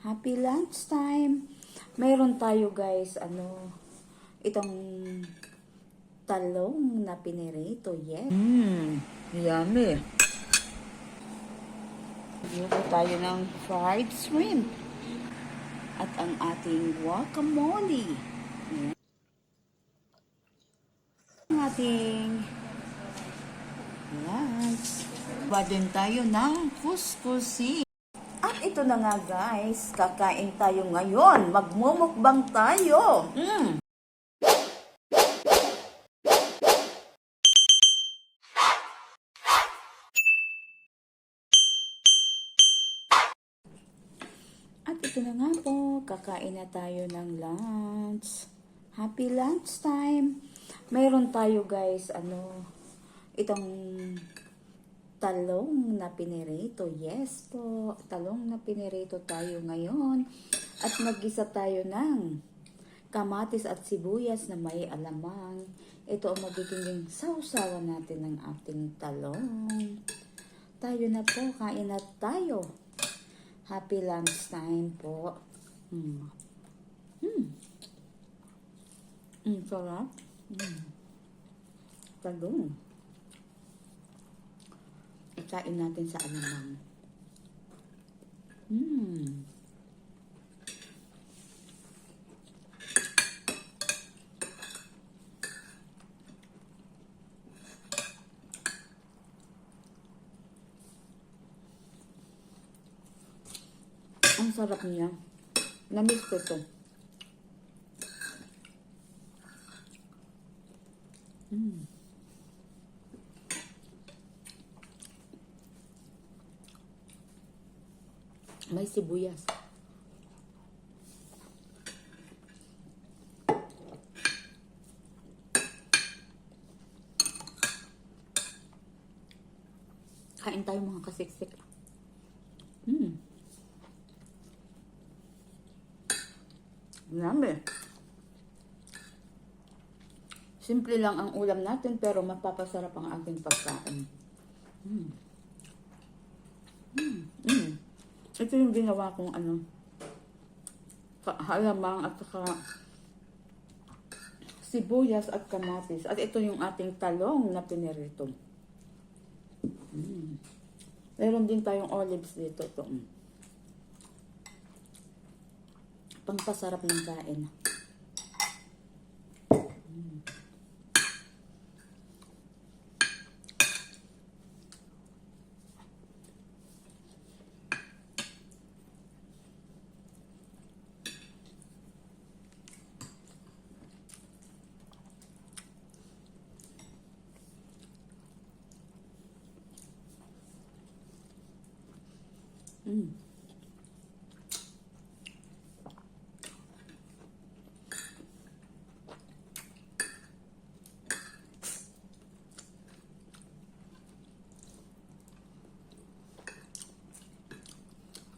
Happy lunchtime! Mayroon tayo guys, itong talong na pinirito. Yes. Yummy. Luto tayo ng fried shrimp. At ang ating guacamole. Yan. Ang ating lunch. Baden tayo ng couscous. At ito na nga guys, kakain tayo ngayon. Magmumukbang tayo. At ito na nga po, kakain na tayo ng lunch. Happy lunchtime! Mayroon tayo guys, itong talong na pinirito. Yes po, talong na pinirito tayo ngayon. At mag-isa tayo ng kamatis at sibuyas na may alamang. Ito ang magiging sausawan natin ng ating talong. Tayo na po, kain na tayo. Happy lunchtime po. Sarap. Talong. Ikain natin sa alamang. Ang sarap niya. Namiss ko ito. May sibuyas. Kain tayo mga kasiksik. Yummy. Simple lang ang ulam natin pero mapapasarap ang ating pagkain. Ito yung ginawa kong halamang at saka sibuyas at kamatis. At ito yung ating talong na pinirito. Meron din tayong olives dito. Ito. Pangpasarap ng kain.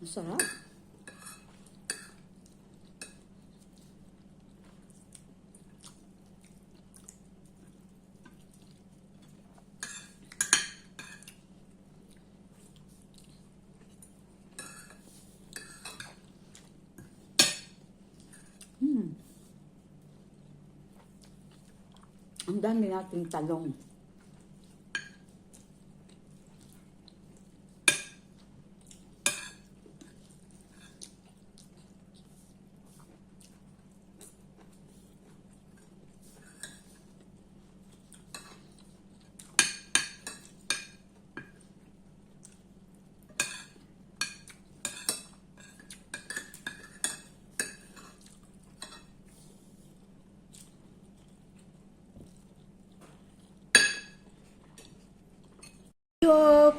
Masarap. Ang dami nating talong.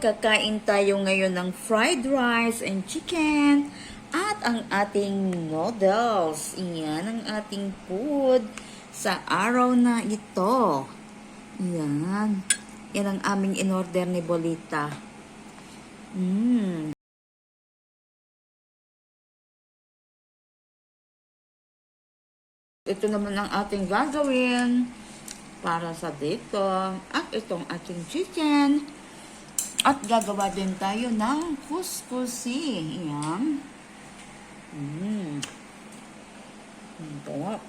Kakain tayo ngayon ng fried rice and chicken at ang ating noodles. Iyan ang ating food sa araw na ito. Iyan. Yan ang aming in-order ni Bolita. Ito naman ang ating gagawin para sa dito. At itong ating chicken. At gagawa din tayo ng couscous. Ayan. Mm. Sarap.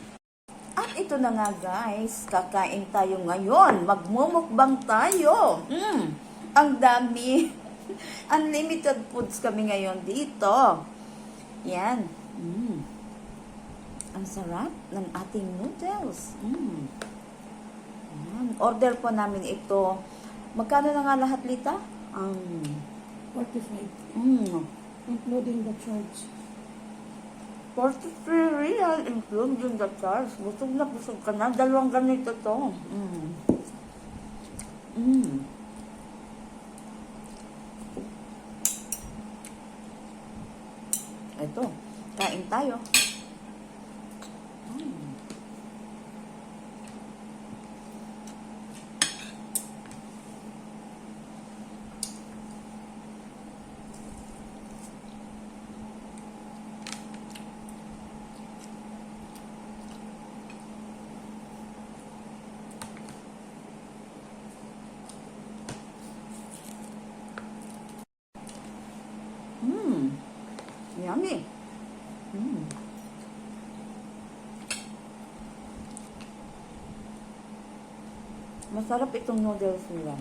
At ito na nga guys, kakain tayo ngayon. Magmumukbang tayo. Ang dami. Unlimited foods kami ngayon dito. Yan. Ang sarap ng ating noodles. Yan. Order po namin ito. Magkano na nga lahat, Lita? 45. Including the charge. 43 real, including the charge. Busog na busog ka na. Dalawang ganito to. Ito, kain tayo. Yummy. Masarap itong noodles nila.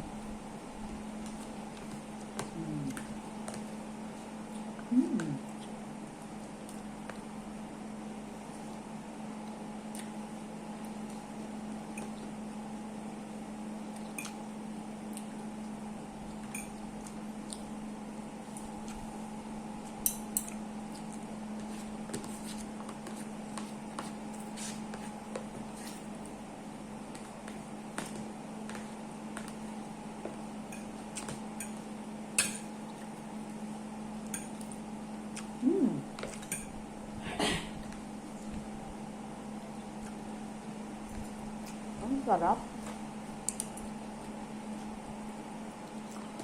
Ang sarap.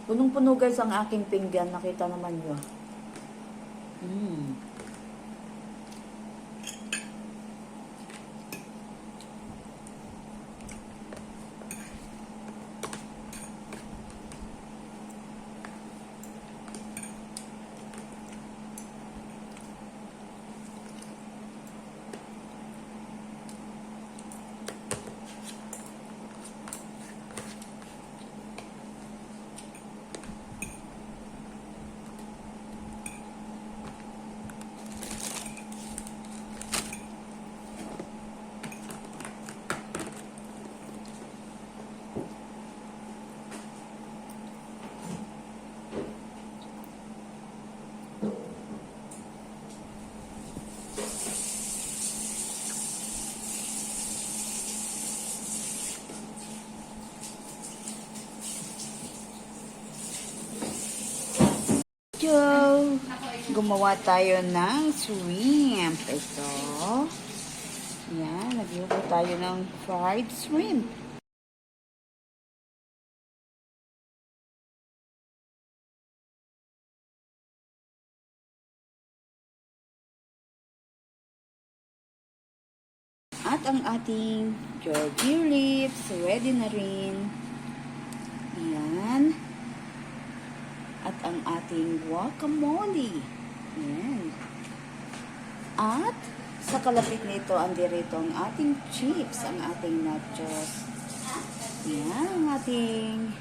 Punong-puno guys ang aking pinggan. Nakita naman nyo. So, gumawa tayo ng shrimp. Ito. Yan, nagluto tayo ng fried shrimp. At ang ating Georgie lips, ready na rin. Yan. At ang ating guacamole. Yan. At sa kalapit nito, andirito ang ating chips, ang ating nachos. Yan ang ating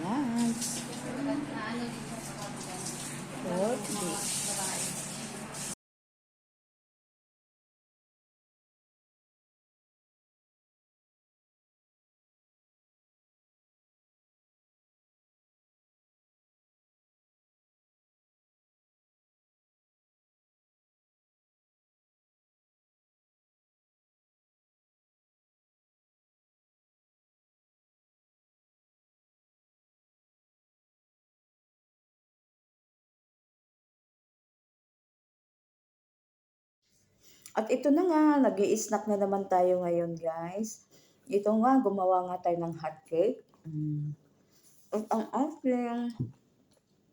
lunch. Pork dish. At ito na nga, nag-i-snack na naman tayo ngayon, guys. Ito nga, gumawa nga tayo ng hot cake. At ang ating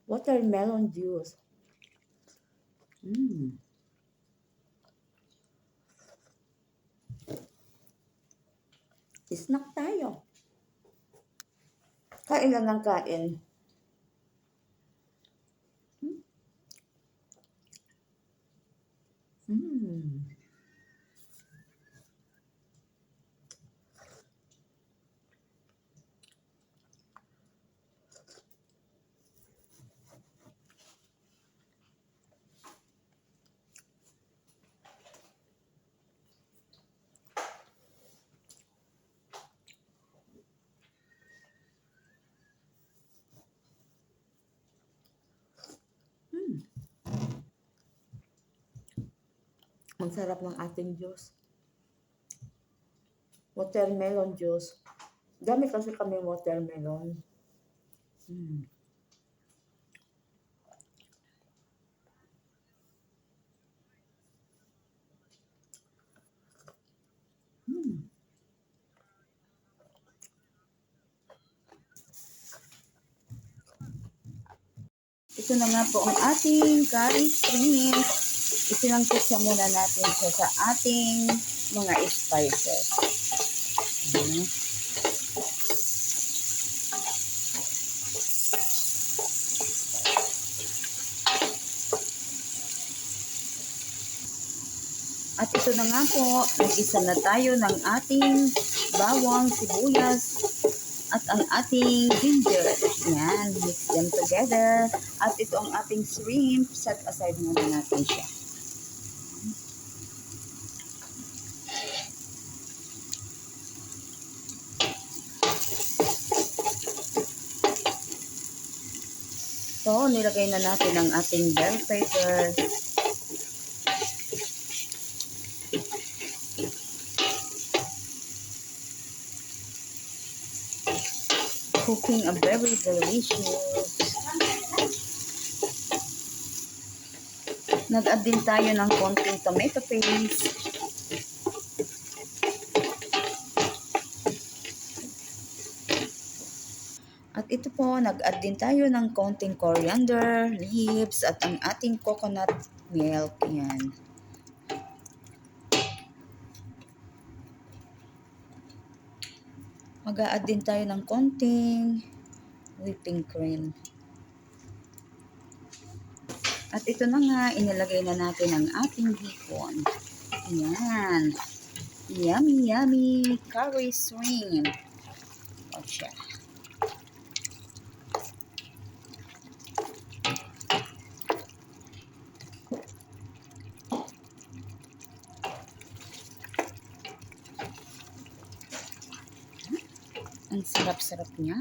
watermelon juice. Snack tayo. Kain lang ng kain. Mm. Mm. Ang sarap ng ating juice. Watermelon juice. Dami kasi kami watermelon. Mm. Mm. Ito na nga po ang ating curry shrimp. Isinangkutsa muna natin siya sa ating mga spices. Mm. At ito na nga po, nag-isa na tayo ng ating bawang, sibuyas, at ang ating ginger. Yan, mix them together. At ito ang ating shrimp. Set aside muna natin siya. So, nilagay na natin ang ating bell pepper. Cooking a very delicious. Nag-add din tayo ng konting tomato paste. At ito po, nag-add din tayo ng konting coriander leaves at ang ating coconut milk. Yan. Mag-a-add din tayo ng konting whipping cream. At ito na nga, inilagay na natin ang ating hipon. Yan. Yummy, yummy curry shrimp. O siya. Ang sarap-sarap niya.